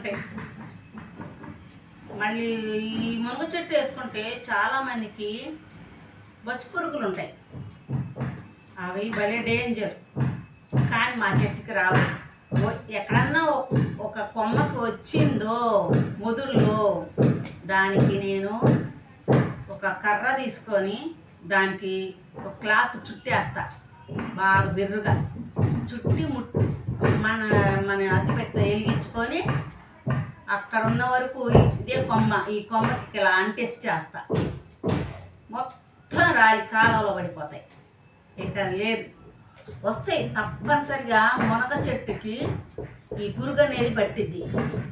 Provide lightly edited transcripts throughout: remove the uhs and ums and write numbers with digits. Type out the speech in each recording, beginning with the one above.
ఉంటాయి. మళ్ళీ ఈ మునగ చెట్టు వేసుకుంటే చాలామందికి బొచ్చు పురుగులు ఉంటాయి. అవి భలే డేంజర్. కానీ మా చెట్టుకి రావు. ఎక్కడన్నా ఒక కొమ్మకి వచ్చిందో ముదురులో దానికి నేను ఒక కర్ర తీసుకొని దానికి ఒక క్లాత్ చుట్టేస్తా. బాగా బిర్రుగా చుట్టి మన అగ్గిపెట్టెతో వెలిగించుకొని అక్కడ ఉన్న వరకు ఇదే ఈ కొమ్మకి ఇలా అంటించేస్తా. మొత్తం రాలి కాలంలో పడిపోతాయి. ఇక లేదు, వస్తాయి తప్పనిసరిగా. మునగ చెట్టుకి ఈ పురుగు అనేది పట్టిద్ది.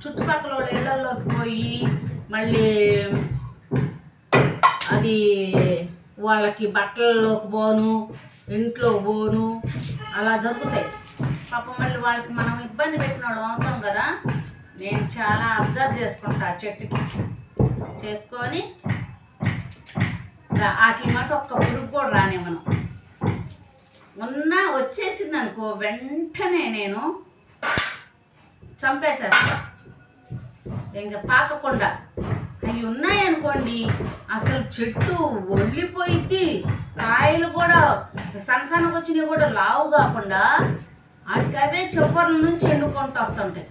చుట్టుపక్కల వాళ్ళ ఇళ్లలోకి పోయి మళ్ళీ అది వాళ్ళకి బట్టలలోకి పోను, ఇంట్లో పోను, అలా జరుగుతాయి. పాపం మళ్ళీ వాళ్ళకి మనం ఇబ్బంది పెట్టినోడు అవుతాం కదా. నేను చాలా అబ్జర్వ్ చేసుకుంటా చెట్టుకి. చేసుకొని వాటి మాట ఒక్క పురుగు కూడా రానే మనం వచ్చేసింది అనుకో, వెంటనే నేను చంపేసేస్తా. ఇంకా పాకకుండా. అవి ఉన్నాయనుకోండి అసలు చెట్టు ఒళ్ళిపోయిద్ది. కాయలు కూడా సన్నసన్నగా వచ్చినవి కూడా లావు కాకుండా వాటికి అవే చివరి నుంచి ఎండుకుంటూ వస్తుంటాయి.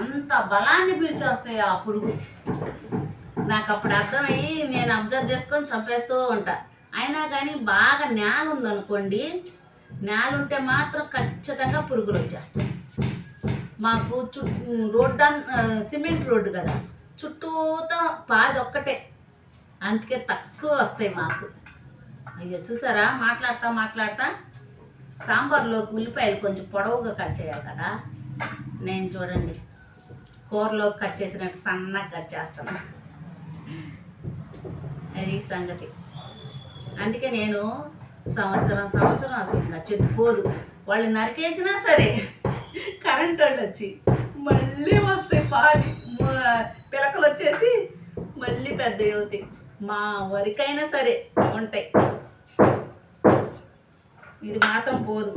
అంత బలాన్ని పీల్చేస్తాయి ఆ పురుగు. నాకు అప్పుడు అర్థమయ్యి నేను అబ్జర్వ్ చేసుకొని చంపేస్తూ ఉంటా. అయినా కానీ బాగా నేల ఉందనుకోండి, నేల ఉంటే మాత్రం ఖచ్చితంగా పురుగులు వచ్చేస్తాయి. మాకు సిమెంట్ రోడ్డు కదా, చుట్టూతో పాది ఒక్కటే, అందుకే తక్కువ వస్తాయి మాకు. అయ్యో చూసారా, మాట్లాడతా సాంబార్లోకి ఉల్లిపాయలు కొంచెం పొడవుగా కట్ చేయాలి కదా. నేను చూడండి కూరలోకి కట్ చేసినట్టు సన్నగా కట్ చేస్తాను. అది సంగతి. అందుకే నేను సంవత్సరం అసలు ఇంకా చెప్పుకోదు. వాళ్ళు నరికేసినా సరే కరెంట్ వాళ్ళు వచ్చి మళ్ళీ వస్తాయి. పాది పిలకలు వచ్చేసి మళ్ళీ పెద్దవి అవుతాయి. మా వరకైనా సరే ఉంటాయి. ఇది మాత్రం పోదు.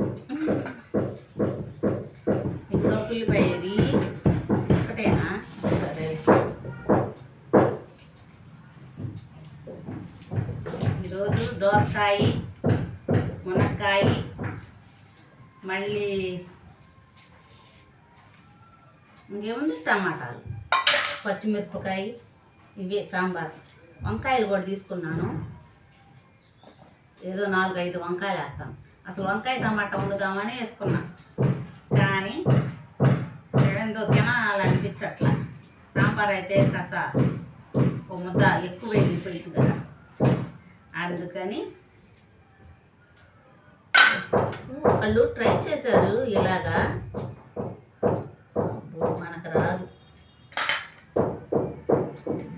ఇంకా పుల్లిపోయేది ఒకటేనా? సరే, ఈరోజు దోసకాయ, మునక్కాయ, మళ్ళీ ఇంకేముంది టమాటాలు, పచ్చిమిరపకాయ, ఇవే సాంబార్. వంకాయలు కూడా తీసుకున్నాను. ఏదో 4-5 వంకాయలు వేస్తాను. అసలు వంకాయ టమాటా వండుదామని వేసుకున్నా, కానీ ఏందో తినాలనిపించట్లా. సాంబార్ అయితే కథ ఒక ముద్ద ఎక్కువ వెళ్ళిపోయింది కదా, అందుకని వాళ్ళు ట్రై చేశారు ఇలాగా. మనకు రాదు,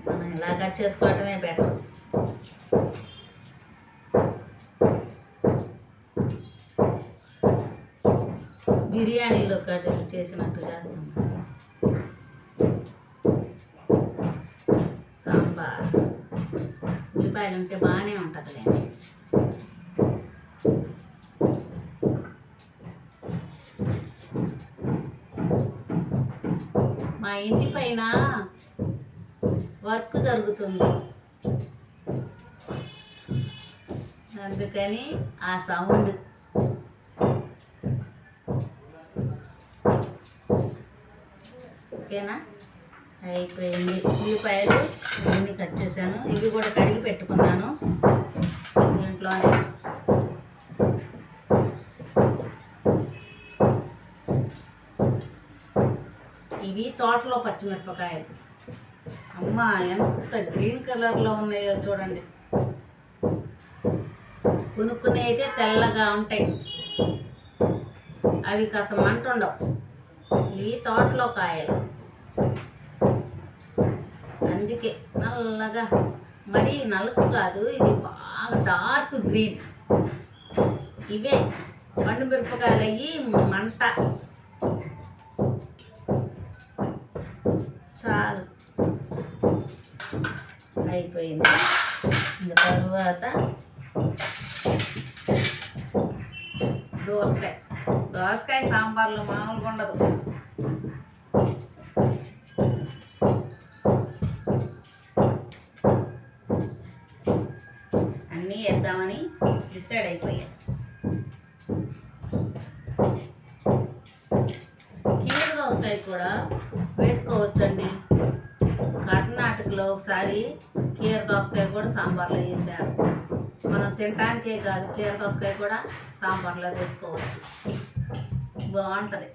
మనం ఇలా కట్ చేసుకోవటమే బెటర్. బిర్యానీలో కట్ చేసినట్టు చేస్తాం. సాంబార్ ఉల్లిపాయలు ఉంటే బాగానే ఉంటుందిలే. మా ఇంటి పైన వర్క్ జరుగుతుంది, అందుకని ఆ సౌండ్. ఓకేనా, అయిపోయింది. ఉల్లిపాయలు ఇవన్నీ కట్ చేశాను. ఇవి కూడా కడిగి పెట్టుకున్నాను దీంట్లోనే. ఇవి తోటలో పచ్చిమిరపకాయలు. అమ్మ ఎంత గ్రీన్ కలర్లో ఉన్నాయో చూడండి. కొనుక్కునే అయితే తెల్లగా ఉంటాయి, అవి కాస్త మంట ఉండవు. ఇవి తోటలో కాయలు, అందుకే నల్లగా, మరీ నలుపు కాదు, ఇది బాగా డార్క్ గ్రీన్. ఇవే పండు మిరపకాయలు అయ్యి మంట. చాలు, అయిపోయింది. ఇంకా తరువాత దోసకాయ సాంబార్లో మామూలుగా ఉండదు. చేద్దామని డిసైడ్ అయిపోయా. కీర దోసకాయ కూడా వేసుకోవచ్చండి. కర్ణాటకలో ఒకసారి కీర దోసకాయ కూడా సాంబార్లో వేసారు. మనం తినటానికే కాదు, కీర దోసకాయ కూడా సాంబార్లో వేసుకోవచ్చు, బాగుంటుంది.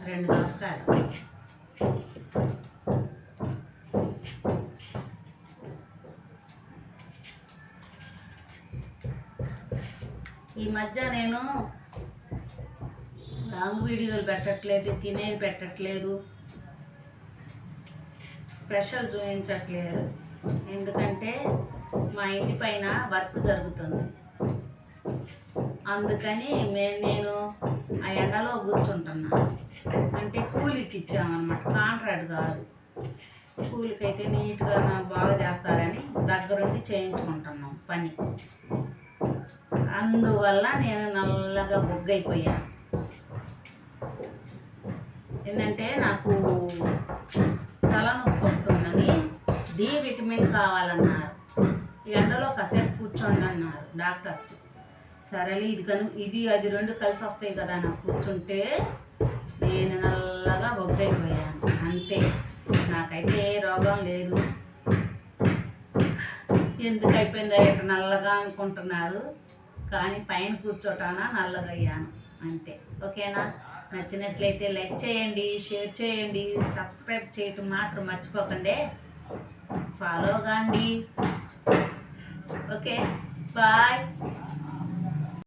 రెండు దోసకాయలు ఈ మధ్య నేను లాంగ్ వీడియోలు పెట్టట్లేదు, తినేది పెట్టట్లేదు, స్పెషల్ చూపించట్లేదు. ఎందుకంటే మా ఇంటి పైన వర్క్ జరుగుతుంది, అందుకని నేను ఆ ఎండలో కూర్చుంటున్నా. అంటే కూలికి ఇచ్చామన్నమాట, కాంట్రాక్ట్ కాదు. కూలికి అయితే నీట్గా బాగా చేస్తారని దగ్గరుండి చేయించుకుంటున్నాం పని. అందువల్ల నేను నల్లగా బొగ్గైపోయాను. ఏంటంటే నాకు తలనొప్పి వస్తుందని డి విటమిన్ కావాలన్నారు. ఎండలో కాసేపు కూర్చోండి అన్నారు డాక్టర్స్. సరేలే, ఇది అది రెండు కలిసి వస్తాయి కదా నాకు కూర్చుంటే నేను నల్లగా బొగ్గైపోయాను అంతే. నాకైతే ఏ రోగం లేదు. ఎందుకు అయిపోయిందా ఇట్లా నల్లగా అనుకుంటున్నారు, కానీ పైన కూర్చోటాన నల్లగా అయ్యాను అంతే. ఓకేనా? నచ్చినట్లయితే లైక్ చేయండి, షేర్ చేయండి, సబ్స్క్రైబ్ చేయటం మాత్రం మర్చిపోకండి, ఫాలో కాండి. Okay, bye.